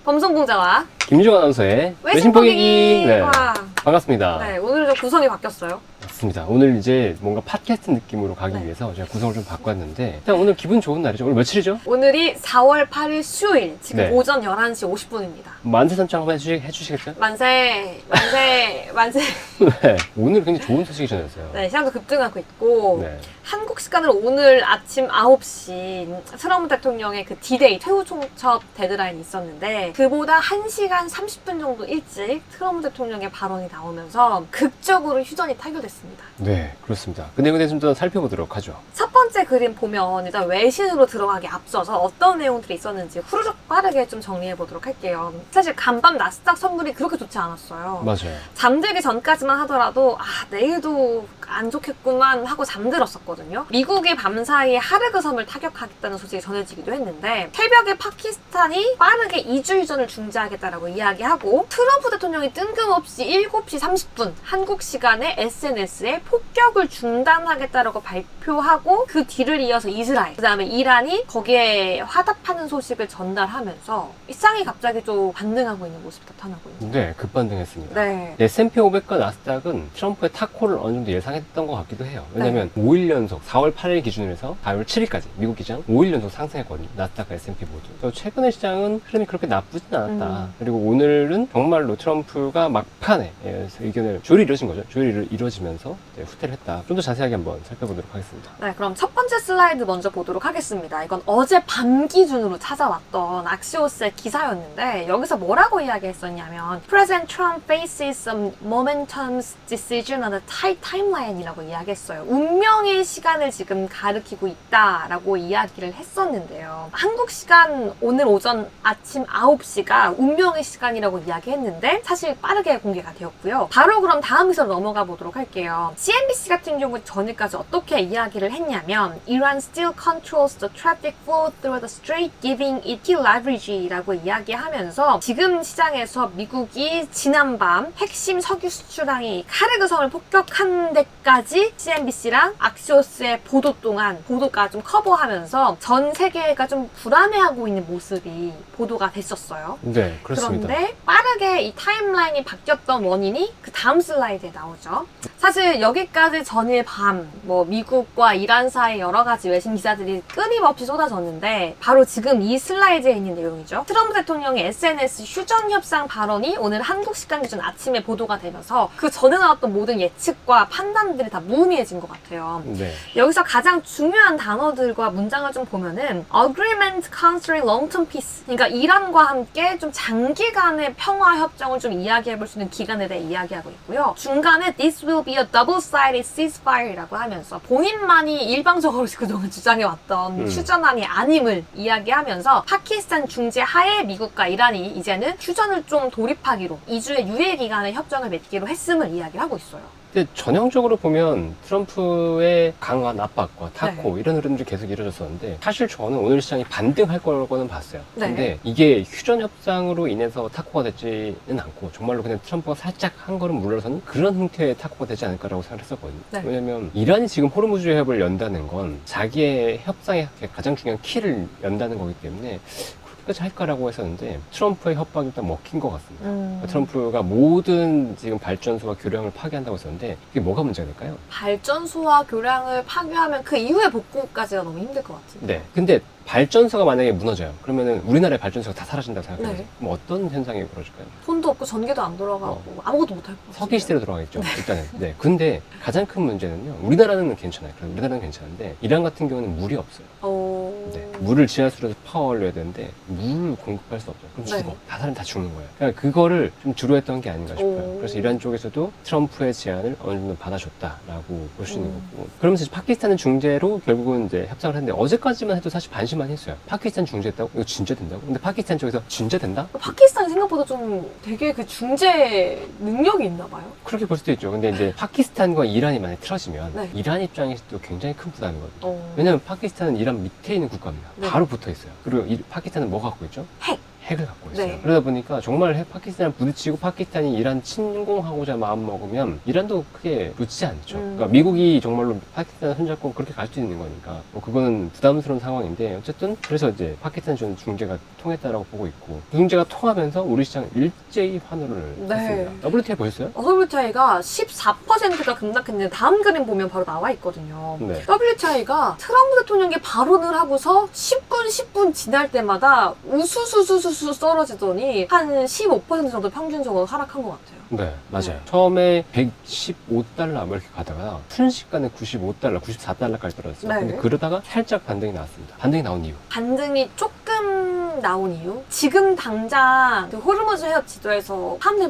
범성공자와 김유정 아나운서의 외신 포기기. 네, 와. 반갑습니다. 네, 오늘은 좀 구성이 바뀌었어요. 맞습니다. 오늘 이제 뭔가 팟캐스트 느낌으로 가기 네. 위해서 제가 구성을 좀 바꿨는데 일단 오늘 기분 좋은 날이죠. 오늘 며칠이죠? 오늘이 4월 8일 수요일, 지금 네. 오전 11시 50분입니다. 만세 선창 한번 해주시겠어요? 만세, 만세, 만세. 네. 오늘 굉장히 좋은 소식이 전해졌어요. 네, 시장도 급등하고 있고 네. 한국 시간으로 오늘 아침 9시 트럼프 대통령의 그 D-Day 퇴후 총첩 데드라인이 있었는데 그보다 1시간 30분 정도 일찍 트럼프 대통령의 발언이 나오면서 극적으로 휴전이 타결됐습니다. 네, 그렇습니다. 근데 좀 더 살펴보도록 하죠. 첫 번째 그림 보면 일단 외신으로 들어가기 앞서서 어떤 내용들이 있었는지 후루룩 빠르게 좀 정리해 보도록 할게요. 사실 간밤 나스닥 선물이 그렇게 좋지 않았어요. 맞아요. 잠들기 전까지만 하더라도 내일도 안 좋겠구만 하고 잠들었었거든요. 미국이 밤사이에 하르그 섬을 타격하겠다는 소식이 전해지기도 했는데 새벽에 파키스탄이 빠르게 이주 휴전을 중지하겠다라고 이야기하고 트럼프 대통령이 뜬금없이 7시 30분 한국 시간에 SNS에 폭격을 중단하겠다라고 발표하고 그 뒤를 이어서 이스라엘, 그 다음에 이란이 거기에 화답하는 소식을 전달하면서 일상이 갑자기 좀 반등하고 있는 모습이 나타나고 있는. 네, 급반등했습니다. 네. S&P 500과 나스닥은 트럼프의 타코를 어느 정도 예상했던 것 같기도 해요. 왜냐면 5일 연속 4월 8일 기준으로 해서 4월 7일까지 미국 기장 5일 연속 상승했거든요. 나스닥과 S&P 모두. 그래서 최근의 시장은 흐름이 그렇게 나쁘진 않았다. 그리고 오늘은 정말로 트럼프가 막판에 의견을 조율이 이루어진 거죠. 조율이 이루어지면서 후퇴를 했다. 좀 더 자세하게 한번 살펴보도록 하겠습니다. 네, 그럼 첫 번째 슬라이드 먼저 보도록 하겠습니다. 이건 어제 밤 기준으로 찾아왔던 악시오스의 기사였는데 여기서 뭐라고 이야기했었냐면 President Trump faces some momentous decision on a tight timeline이라고 이야기했어요. 운명의 시간을 지금 가리키고 있다라고 이야기를 했었는데요. 한국 시간 오늘 오전 아침 9시가 운명의 시간이라고 이야기했는데 사실 빠르게 공개가 되었고요. 바로 그럼 다음 기사로 넘어가 보도록 할게요. CNBC 같은 경우 전일까지 어떻게 이야기를 했냐면 Iran still controls the traffic flow through the strait, giving it key leverage라고 이야기하면서 지금 시장에서 미국이 지난밤 핵심 석유 수출항이 카르그 섬을 폭격한 데까지 CNBC랑 악시오스의 보도 동안 보도가 좀 커버하면서 전 세계가 좀 불안해하고 있는 모습이 보도가 됐었어요. 네, 그렇습니다. 그런데 빠르게 이 타임라인이 바뀌었던 원인이 그 다음 슬라이드에 나오죠. 사실 여기까지 전일 밤 미국과 이란 사이 여러 가지 외신 기사들이 끊임없이 쏟아졌는데 바로 지금 이 슬라이드에 있는 내용이죠. 트럼프 대통령의 SNS 휴전 협상 발언이 오늘 한국 시간 기준 아침에 보도가 되면서 그 전에 나왔던 모든 예측과 판단들이 다 무의미해진 것 같아요. 네. 여기서 가장 중요한 단어들과 문장을 좀 보면은 Agreement concerning long-term peace, 그러니까 이란과 함께 좀 장기간의 평화 협정을 좀 이야기해 볼 수 있는 기간에 대해 이야기하고 있고요. 중간에 This will be a double-sided ceasefire라고 하면서 본인만이 일방적으로 그동안 주장해왔던 휴전안이 아님을 이야기하면서 파키스탄 중재 하에 미국과 이란이 이제는 휴전을 좀 돌입하기로 2주의 유예 기간의 협정을 맺기로 했음을 이야기하고 있어요. 근데 전형적으로 보면 트럼프의 강한 압박과 타코 네. 이런 흐름들이 계속 이루어졌었는데 사실 저는 오늘 시장이 반등할 거라고는 봤어요. 네. 근데 이게 휴전 협상으로 인해서 타코가 되지는 않고 정말로 그냥 트럼프가 살짝 한 걸음 물러서는 그런 형태의 타코가 되지 않을까라고 생각했었거든요. 네. 왜냐면 이란이 지금 호르무즈 해협을 연다는 건 자기의 협상의 가장 중요한 키를 연다는 거기 때문에 까지 할까라고 했었는데 트럼프의 협박이 일단 먹힌 것 같습니다. 트럼프가 모든 지금 발전소와 교량을 파괴한다고 했었는데 이게 뭐가 문제가 될까요? 발전소와 교량을 파괴하면 그 이후의 복구까지가 너무 힘들 것 같은데. 네. 근데 발전소가 만약에 무너져요. 그러면은 우리나라의 발전소가 다 사라진다고 생각해요. 네. 그럼 어떤 현상이 벌어질까요? 돈도 없고 전기도 안 돌아가고 아무것도 못할 것 같아요. 석기 시대로 돌아가겠죠. 일단은. 네. 근데 가장 큰 문제는요. 우리나라는 괜찮아요. 그럼 우리나라는 괜찮은데 이란 같은 경우는 물이 없어요. 네. 물을 지하수로 파워 올려야 되는데 물을 공급할 수 없죠. 그럼 죽어. 네. 다 사람 다 죽는 거예요. 그러니까 그거를 좀 주로했던 게 아닌가 싶어요. 그래서 이란 쪽에서도 트럼프의 제안을 어느 정도 받아줬다라고 볼 수 있는 거고. 그러면서 이제 파키스탄은 중재로 결국은 이제 협상을 했는데 어제까지만 해도 사실 반신만 했어요. 파키스탄 중재했다고? 이거 진짜 된다고? 근데 파키스탄 쪽에서 진짜 된다? 파키스탄이 생각보다 좀 되게 그 중재 능력이 있나 봐요. 그렇게 볼 수도 있죠. 근데 이제 파키스탄과 이란이 만약에 틀어지면 네. 이란 입장에서도 굉장히 큰 부담이거든요. 어. 왜냐면 파키스탄은 이란 밑에 있는 국가입니다. 네. 바로 붙어 있어요. 그리고 파키스탄은 뭐 갖고 있죠? 핵. 핵을 갖고 있어요. 네. 그러다 보니까 정말 파키스탄을 부딪히고 파키스탄이 이란 침공하고자 마음먹으면 이란도 크게 놓치지 않죠. 그러니까 미국이 정말로 파키스탄을 손잡고 그렇게 갈 수 있는 거니까 뭐 그거는 부담스러운 상황인데 어쨌든 그래서 이제 파키스탄 전 중재가 통했다라고 보고 있고 중재가 통하면서 우리 시장 일제히 환호를 네. 했습니다. WTI 보셨어요? WTI가 14%가 급락했는데 다음 그림 보면 바로 나와 있거든요. 네. WTI가 트럼프 대통령이 발언을 하고서 10분 지날 때마다 우수수수수수 떨어지더니 한 15% 정도 평균적으로 하락한 것 같아요. 네, 맞아요. 처음에 115달러 뭐 이렇게 가다가 순식간에 95달러, 94달러까지 떨어졌어요. 네. 근데 그러다가 살짝 반등이 나왔습니다. 반등이 나온 이유. 반등이 조금 나온 이유? 지금 당장 그 호르무즈 해협 지도에서 사람들이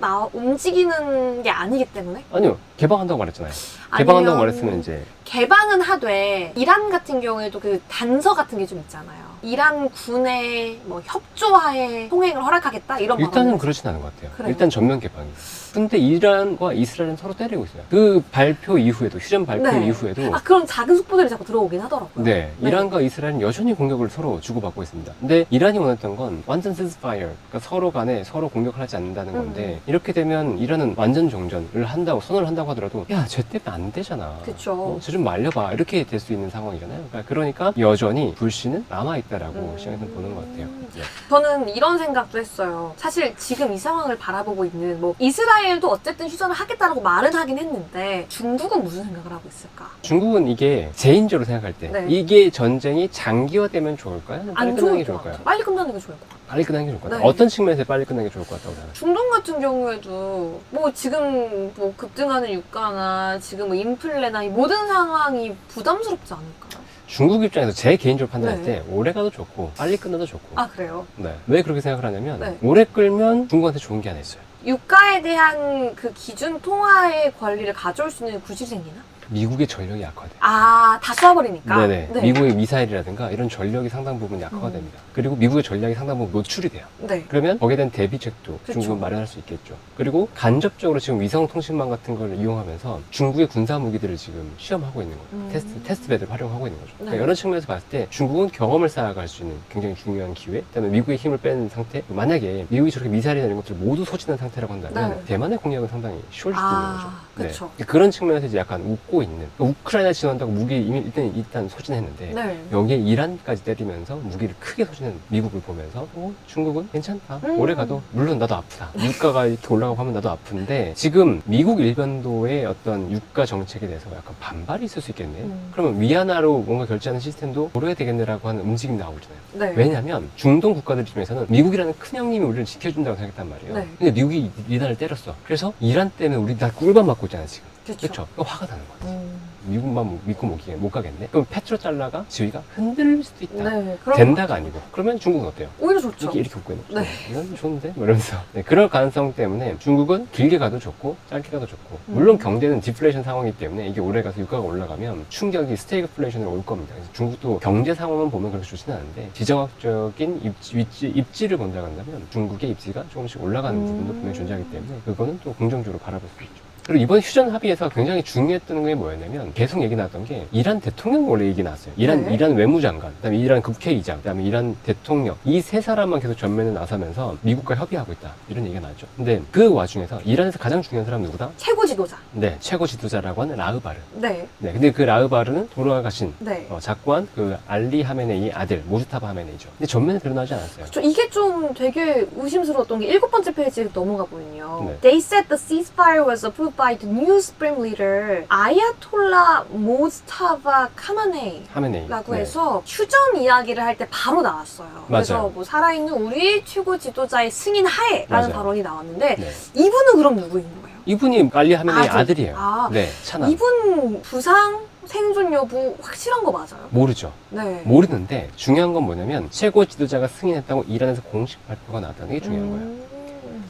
막 움직이는 게 아니기 때문에? 아니요, 개방한다고 말했잖아요. 개방한다고 아니면 말했으면 이제 개방은 하되 이란 같은 경우에도 그 단서 같은 게 좀 있잖아요. 이란 군의 뭐 협조하에 통행을 허락하겠다 이런 일단은 발언을 그렇진 않은 것 같아요. 그래요? 일단 전면 개방이. 근데 이란과 이스라엘은 서로 때리고 있어요. 그 발표 이후에도, 휴전 발표 네. 이후에도 그런 작은 속보들이 자꾸 들어오긴 하더라고요. 네, 이란과 이스라엘은 여전히 공격을 서로 주고받고 있습니다. 근데 이란이 원했던 건 완전 ceasefire, 그러니까 서로 간에 서로 공격을 하지 않는다는 건데 이렇게 되면 이란은 완전 정전을 한다고 선언을 한다고 하더라도 야, 쟤 때문에 안 되잖아. 그쵸. 쟤 좀 말려봐. 이렇게 될 수 있는 상황이잖아요. 그러니까 여전히 불씨는 남아있다라고 시장에서는 보는 것 같아요. 네. 저는 이런 생각도 했어요. 사실 지금 이 상황을 바라보고 있는 뭐 이스라엘도 어쨌든 휴전을 하겠다라고 말은 하긴 했는데 중국은 무슨 생각을 하고 있을까? 중국은 이게 개인적으로 생각할 때 네. 이게 전쟁이 장기화되면 좋을까요? 빨리 안 끝나는 좋을 게 것 좋을까요? 같아요. 빨리 끝나는 게 좋을 것 같아요. 빨리 끝나는 게 좋을 것 같아요. 네. 어떤 측면에서 빨리 끝나는 게 좋을 것 같다고 생각하세요? 중동 같은 경우에도 뭐 지금 뭐 급등하는 유가나 지금 뭐 인플레나 이 모든 상황이 부담스럽지 않을까요? 중국 입장에서 제 개인적으로 판단할 네. 때 오래 가도 좋고 빨리 끝나도 좋고. 아 그래요? 네. 왜 그렇게 생각을 하냐면 네. 오래 끌면 중국한테 좋은 게 하나 있어요. 유가에 대한 그 기준 통화의 권리를 가져올 수 있는 구실이 생기나? 미국의 전력이 약화돼. 아, 다 쏴버리니까? 네네. 네. 미국의 미사일이라든가 이런 전력이 상당 부분 약화가 됩니다. 그리고 미국의 전략이 상당 부분 노출이 돼요. 네. 그러면 거기에 대한 대비책도 그쵸. 중국은 마련할 수 있겠죠. 그리고 간접적으로 지금 위성통신망 같은 걸 이용하면서 중국의 군사 무기들을 지금 시험하고 있는 거죠. 테스트베드를 활용하고 있는 거죠. 그러니까 네. 여러 측면에서 봤을 때 중국은 경험을 쌓아갈 수 있는 굉장히 중요한 기회, 그다음에 미국의 힘을 빼는 상태. 만약에 미국이 저렇게 미사일이나 이런 것들을 모두 소진한 상태라고 한다면 네. 대만의 공략은 상당히 쉬워질 수 있는 거죠. 그쵸. 네. 그런 측면에서 이제 약간 웃고 있는. 우크라이나 지원한다고 무기 이미 일단 소진했는데 네. 여기에 이란까지 때리면서 무기를 크게 소진한 미국을 보면서 중국은 괜찮다. 오래 가도 물론 나도 아프다. 유가가 이렇게 올라가고 하면 나도 아픈데 지금 미국 일변도의 어떤 유가 정책에 대해서 약간 반발이 있을 수 있겠네. 그러면 위안화로 뭔가 결제하는 시스템도 고려해야 되겠네라고 하는 움직임이 나오고 있잖아요. 네. 왜냐하면 중동 국가들 중에서는 미국이라는 큰 형님이 우리를 지켜준다고 생각했단 말이에요. 네. 근데 미국이 이란을 때렸어. 그래서 이란 때문에 우리 다 꿀밤 맞고 있잖아 지금. 그쵸. 그렇죠. 화가 나는 거야. 미국만 믿고 못 가겠네. 그럼 페트로달러가 지위가 흔들릴 수도 있다. 네. 그럼 된다가 아니고. 그러면 중국은 어때요? 오히려 좋죠. 이렇게 웃고 있는 거죠. 네. 이건 좋은데? 뭐 이러면서. 네, 그럴 가능성 때문에 중국은 길게 가도 좋고 짧게 가도 좋고 물론 경제는 디플레이션 상황이기 때문에 이게 오래 가서 유가가 올라가면 충격이 스태그플레이션으로 올 겁니다. 그래서 중국도 경제 상황만 보면 그렇게 좋지는 않은데 지정학적인 입지를 본다고 한다면 중국의 입지가 조금씩 올라가는 부분도 분명히 존재하기 때문에 그거는 또 긍정적으로 바라볼 수 있죠. 그리고 이번 휴전 합의에서 굉장히 중요했던 게 뭐였냐면 계속 얘기 나왔던 게 이란 대통령 원래 얘기 나왔어요. 이란 외무장관, 그다음에 이란 국회의장, 그다음에 이란 대통령 이 세 사람만 계속 전면에 나서면서 미국과 협의하고 있다 이런 얘기가 나왔죠. 근데 그 와중에서 이란에서 가장 중요한 사람 누구다? 최고 지도자. 네, 최고 지도자라고 하는 라흐바르. 네. 네, 근데 그 라흐바르는 돌아가신 네. 작고한 그 알리 하메네이 아들 모스타바 하메네이죠. 근데 전면에 드러나지 않았어요. 이게 좀 되게 의심스러웠던 게 7번째 페이지에 넘어가 보면요. 네. They said the ceasefire was approved by the new Supreme Leader Ayatollah Mojtaba Khamenei 하메네이. 라고 네. 해서 휴전 이야기를 할 때 바로 나왔어요. 그래서 맞아요. 뭐 살아있는 우리 최고 지도자의 승인 하에 라는 맞아요. 발언이 나왔는데 네. 이분은 그럼 누구인 거예요? 이분이 알리 하메네이 아들. 아들이에요. 아, 네, 차남. 이분 부상 생존 여부 확실한 거 맞아요? 모르죠. 네. 모르는데 중요한 건 뭐냐면 최고 지도자가 승인했다고 이란에서 공식 발표가 나왔다는 게 중요한 거예요.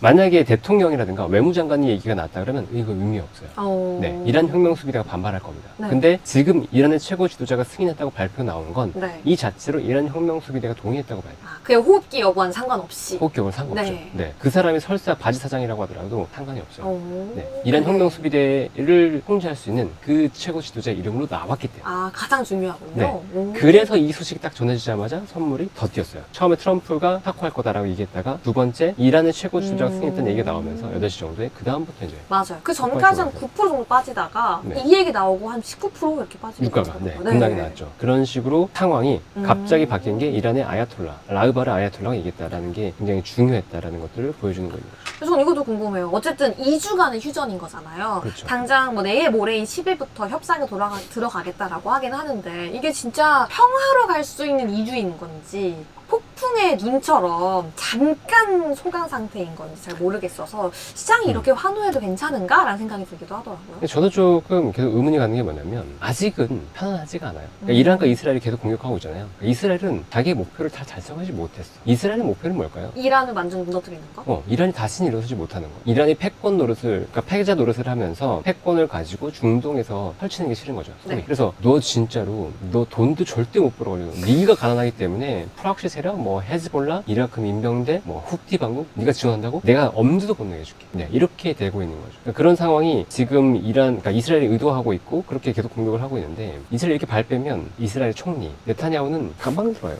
만약에 대통령이라든가 외무장관이 얘기가 나왔다 그러면 이거 의미 없어요. 네, 이란 혁명 수비대가 반발할 겁니다. 네. 근데 지금 이란의 최고 지도자가 승인했다고 발표 나온 건 이 네. 자체로 이란 혁명 수비대가 동의했다고 봐요. 그냥 호흡기 여부와는 상관없이. 호흡기하고는 상관없죠. 네. 네, 그 사람이 설사 바지 사장이라고 하더라도 상관이 없어요. 네, 이란 네. 혁명 수비대를 통제할 수 있는 그 최고 지도자 이름으로 나왔기 때문에. 가장 중요하군요. 네. 그래서 이 소식이 딱 전해지자마자 선물이 더 뛰었어요. 처음에 트럼프가 타코할 거다라고 얘기했다가 두 번째 이란의 최고 지도자가 승인했다는 얘기가 나오면서 8시 정도에 그 다음부터 이제 맞아요. 그 전까지 한 9% 정도 빠지다가 네. 이 얘기 나오고 한 19% 이렇게 빠지고 유가가 급락이 나왔죠. 그런 식으로 상황이 갑자기 바뀐 게 이란의 아야톨라, 라흐바르 아야톨라가 얘기했다라는 게 굉장히 중요했다라는 것들을 보여주는 거죠. 그래서 저는 이것도 궁금해요. 어쨌든 2주간의 휴전인 거잖아요. 그렇죠. 당장 뭐 내일 모레 10일부터 협상에 들어가겠다라고 하긴 하는데 이게 진짜 평화로 갈 수 있는 2주인 건지 폭풍의 눈처럼 잠깐 소강 상태인 건지 잘 모르겠어서 시장이 이렇게 환호해도 괜찮은가라는 생각이 들기도 하더라고요. 근데 저도 조금 계속 의문이 가는 게 뭐냐면 아직은 편안하지가 않아요. 그러니까 이란과 이스라엘이 계속 공격하고 있잖아요. 그러니까 이스라엘은 자기의 목표를 다 달성하지 못했어. 이스라엘의 목표는 뭘까요? 이란을 완전 무너뜨리는 거? 이란이 다시는 일어서지 못하는 거. 이란이 패권 노릇을, 그러니까 패자 노릇을 하면서 패권을 가지고 중동에서 펼치는 게 싫은 거죠. 네. 그래서 너 진짜로 너 돈도 절대 못 벌어가지고 네가 가난하기 때문에 프락시 세력, 뭐 헤즈볼라, 이라크 민병대, 뭐 후티 반국 네가 지원한다고? 내가 엄두도 못 내게 해줄게. 네, 이렇게 되고 있는 거죠. 그러니까 그런 상황이 지금 그러니까 이스라엘이 의도하고 있고 그렇게 계속 공격을 하고 있는데 이스라엘 이렇게 발 빼면 이스라엘 총리 네타냐후는 깜방 들어와요.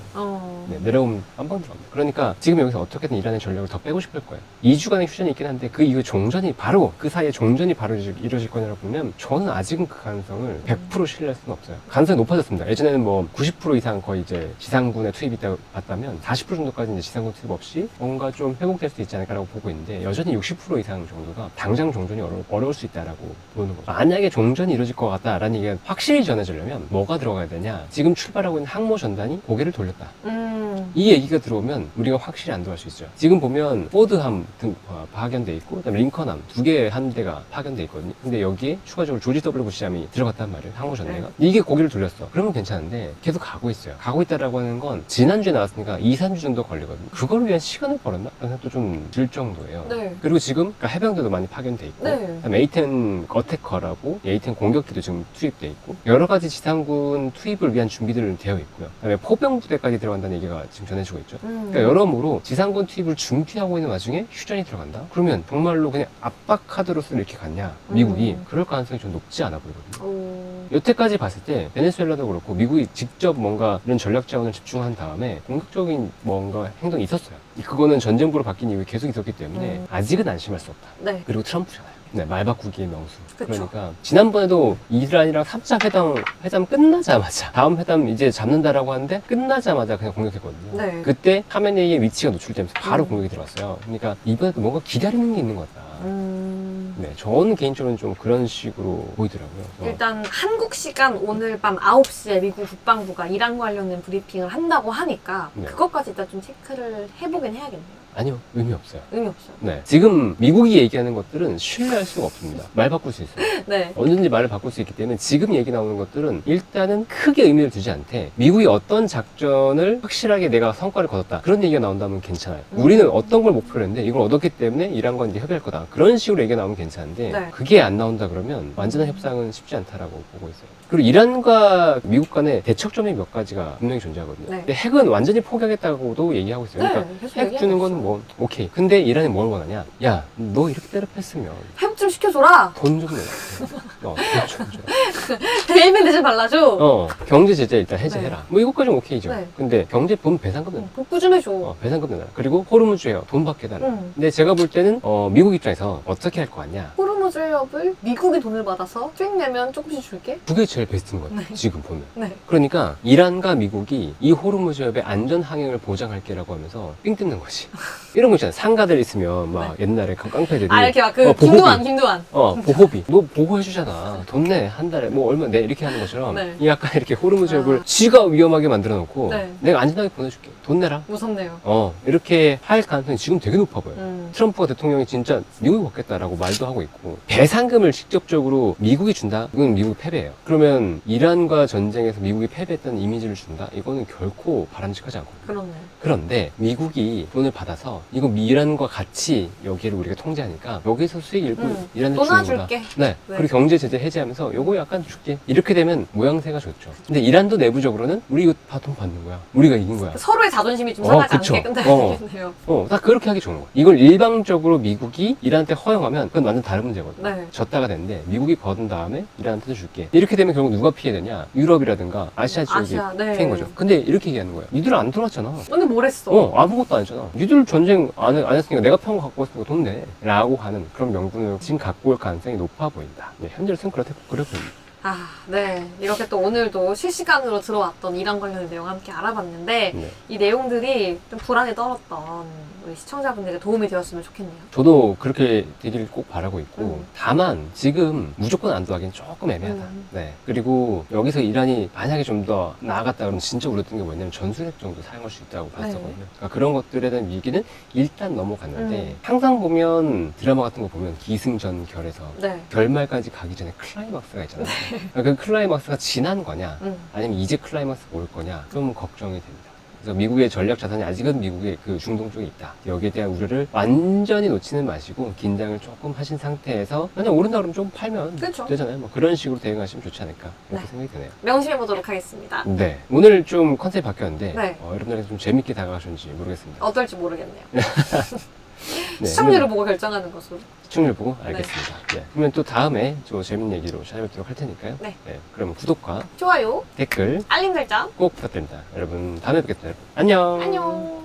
네, 내려오면 깜방 들어갑니다. 그러니까 지금 여기서 어떻게든 이란의 전력을 더 빼고 싶을 거예요. 2주간의 휴전이 있긴 한데 그 이후 종전이 바로 그 사이에 종전이 바로 이루어질 거냐고 보면 저는 아직은 그 가능성을 100% 신뢰할 수는 없어요. 가능성이 높아졌습니다. 예전에는 뭐 90% 이상 거의 이제 지상군의 투입이 있다고 봤다면 40% 정도까지 이제 지상군 투입 없이 뭔가 좀 회복될 수 있지 않을까라고 보고 있는데 여전히 60% 이상 정도가 당장 종전이 어려울 수 있다라고 보는 거죠. 만약에 종전이 이루어질 것 같다라는 얘기가 확실히 전해지려면 뭐가 들어가야 되냐? 지금 출발하고 있는 항모 전단이 고개를 돌렸다. 이 얘기가 들어오면 우리가 확실히 안도할 수 있죠. 지금 보면 포드함 파견돼 있고 그다음에 링컨함 2개의 함대가 파견돼 있거든요. 근데 여기에 추가적으로 조지 W 부시함이 들어갔단 말이에요. 항모 전대가. 이게 고개를 돌렸어. 그러면 괜찮은데 계속 가고 있어요. 가고 있다라고 하는 건 지난주에 나왔으니까 2, 3주 정도 걸리거든요. 그걸 위한 시간을 벌었나? 라는 생각도 좀 들 정도예요. 네. 그리고 지금 그러니까 해병대도 많이 파견돼 있고 네. 그다음에 A-10 어태커라고 A-10 공격기도 지금 투입돼 있고 여러 가지 지상군 투입을 위한 준비들은 되어 있고요. 그다음에 포병 부대까지 들어간다는 얘기가 지금 전해지고 있죠. 그러니까 여러모로 지상군 투입을 준비하고 있는 와중에 휴전이 들어간다? 그러면 정말로 그냥 압박 카드로서 이렇게 갔냐? 미국이 그럴 가능성이 좀 높지 않아 보이거든요. 여태까지 봤을 때 베네수엘라도 그렇고 미국이 직접 뭔가 이런 전략 자원을 집중한 다음에 공격적인 뭔가 행동이 있었어요. 그거는 전쟁부로 바뀐 이후에 계속 있었기 때문에 아직은 안심할 수 없다. 네. 그리고 트럼프잖아요. 네, 말 바꾸기의 명수. 그쵸. 그러니까 지난번에도 이란이랑 3차 회담 끝나자마자 다음 회담 이제 잡는다라고 하는데 끝나자마자 그냥 공격했거든요. 네. 그때 카메네이의 위치가 노출되면서 바로 공격이 들어왔어요. 그러니까 이번에도 뭔가 기다리는 게 있는 것 같다. 네, 저는 개인적으로는 좀 그런 식으로 보이더라고요. 일단 한국 시간 오늘 밤 9시에 미국 국방부가 이란 관련된 브리핑을 한다고 하니까 네. 그것까지 일단 좀 체크를 해보긴 해야겠네요. 아니요, 의미 없어요. 의미 없어요. 네, 지금 미국이 얘기하는 것들은 신뢰할 수가 없습니다. 말 바꿀 수 있어요. 네. 언제든지 말을 바꿀 수 있기 때문에 지금 얘기 나오는 것들은 일단은 크게 의미를 두지 않되 미국이 어떤 작전을 확실하게 내가 성과를 거뒀다 그런 얘기가 나온다면 괜찮아요. 우리는 어떤 걸 목표로 했는데 이걸 얻었기 때문에 이란과 이제 협의할 거다 그런 식으로 얘기가 나오면 괜찮은데 네. 그게 안 나온다 그러면 완전한 협상은 쉽지 않다라고 보고 있어요. 그리고 이란과 미국 간의 대척점이 몇 가지가 분명히 존재하거든요. 네. 근데 핵은 완전히 포기하겠다고 얘기하고 있어요. 네, 그러니까 계속 핵 얘기하고 주는 건 있어요. 뭐 오케이. 근데 이란이 뭘 원하냐? 야, 너 이렇게 때려팼으면 회복 좀 시켜줘라. 돈 좀 내라. 돈 좀 줘. 대리맨 대신 발라줘. 경제 제재 일단 해제해라. 뭐 이것까지는 오케이죠. 네. 근데 경제 돈 배상금 내라. 복구 좀 해줘. 배상금 내라. 그리고 호르무즈 해요. 돈 받게 해달라. 근데 제가 볼 때는 미국 입장에서 어떻게 할 거 같냐? 호르무즈 해협을 미국이 돈을 받아서 수익 내면 조금씩 줄게. 그게 제일 베스트인 것 같아요. 지금 보면. 네. 그러니까 이란과 미국이 이 호르무즈 해협의 안전 항행을 보장할게라고 하면서 삥 뜯는 거지. 이런 거 있잖아. 상가들 있으면 막 옛날에 깡패들이 이렇게 막 보호비. 김두한. 보호비. 너 보호해주잖아. 돈 내. 한 달에 뭐 얼마 내. 이렇게 하는 것처럼 네. 이 약간 이렇게 호르무즈 해협을 지가 위험하게 만들어 놓고 네. 내가 안전하게 보내줄게. 돈 내라. 무섭네요. 이렇게 할 가능성이 지금 되게 높아 보여요. 트럼프가 대통령이 진짜 미국이 먹겠다라고 말도 하고 있고 배상금을 직접적으로 미국이 준다? 이건 미국이 패배예요. 그러면 이란과 전쟁에서 미국이 패배했다는 이미지를 준다? 이거는 결코 바람직하지 않거든요. 그렇네. 그런데 미국이 돈을 받아서 이거 이란과 같이 여기를 우리가 통제하니까 여기서 수익 일부 이란에 주는 거다. 도놔줄게. 네. 그리고 경제 제재 해제하면서 요거 약간 줄게. 이렇게 되면 모양새가 좋죠. 근데 이란도 내부적으로는 우리 이거 다 돈 받는 거야. 우리가 이긴 거야. 서로의 자존심이 좀 상하지 그쵸. 않게 끝나야겠네요. 딱 그렇게 하기 좋은 거야. 이걸 일방적으로 미국이 이란한테 허용하면 그건 완전 다른 문제거든. 네. 졌다가 됐는데 미국이 거둔 다음에 이란한테도 줄게. 이렇게 되면 결국 누가 피해되냐? 유럽이라든가 아시아 지역이 아시아, 네. 피해인 거죠. 근데 이렇게 얘기하는 거야. 니들 안 돌았잖아. 근데 뭘 했어? 아무것도 안 했잖아. 니들 전쟁 안 했으니까 내가 평화 갖고 왔으니까 돈 내. 라고 하는 그런 명분을 지금 갖고 올 가능성이 높아 보인다. 네, 현재로서는 그래 보입니다. 네. 이렇게 또 오늘도 실시간으로 들어왔던 이란 관련 내용 함께 알아봤는데 네. 이 내용들이 좀 불안에 떨었던 우리 시청자분들에게 도움이 되었으면 좋겠네요. 저도 그렇게 되기를 꼭 바라고 있고 다만 지금 무조건 안도하기는 조금 애매하다. 네. 그리고 여기서 이란이 만약에 좀 더 나아갔다 그러면 진짜 우려했던 게 뭐냐면 전술핵 정도 사용할 수 있다고 봤었거든요. 그러니까 그런 것들에 대한 위기는 일단 넘어갔는데 항상 보면 드라마 같은 거 보면 기승전결에서 네. 결말까지 가기 전에 클라이막스가 있잖아요. 그러니까 그 클라이막스가 지난 거냐 아니면 이제 클라이막스가 올 거냐 좀 걱정이 됩니다. 그래서 미국의 전략 자산이 아직은 미국의 그 중동 쪽에 있다. 여기에 대한 우려를 완전히 놓지는 마시고 긴장을 조금 하신 상태에서 그냥 오른다 그러면 좀 팔면 그쵸. 되잖아요. 뭐 그런 식으로 대응하시면 좋지 않을까 그렇게 네. 생각이 드네요. 명심해보도록 하겠습니다. 네, 오늘 좀 컨셉이 바뀌었는데 네. 여러분들에게 좀 재밌게 다가가셨는지 모르겠습니다. 어떨지 모르겠네요. 네, 시청률을 보고 결정하는 것으로. 시청률 보고 알겠습니다. 네. 그러면 또 다음에 또 재밌는 얘기로 찾아뵙도록 할 테니까요. 네. 그럼 구독과 좋아요, 댓글 알림 설정. 꼭 부탁드립니다. 여러분 다음에 뵙겠습니다. 여러분. 안녕. 안녕.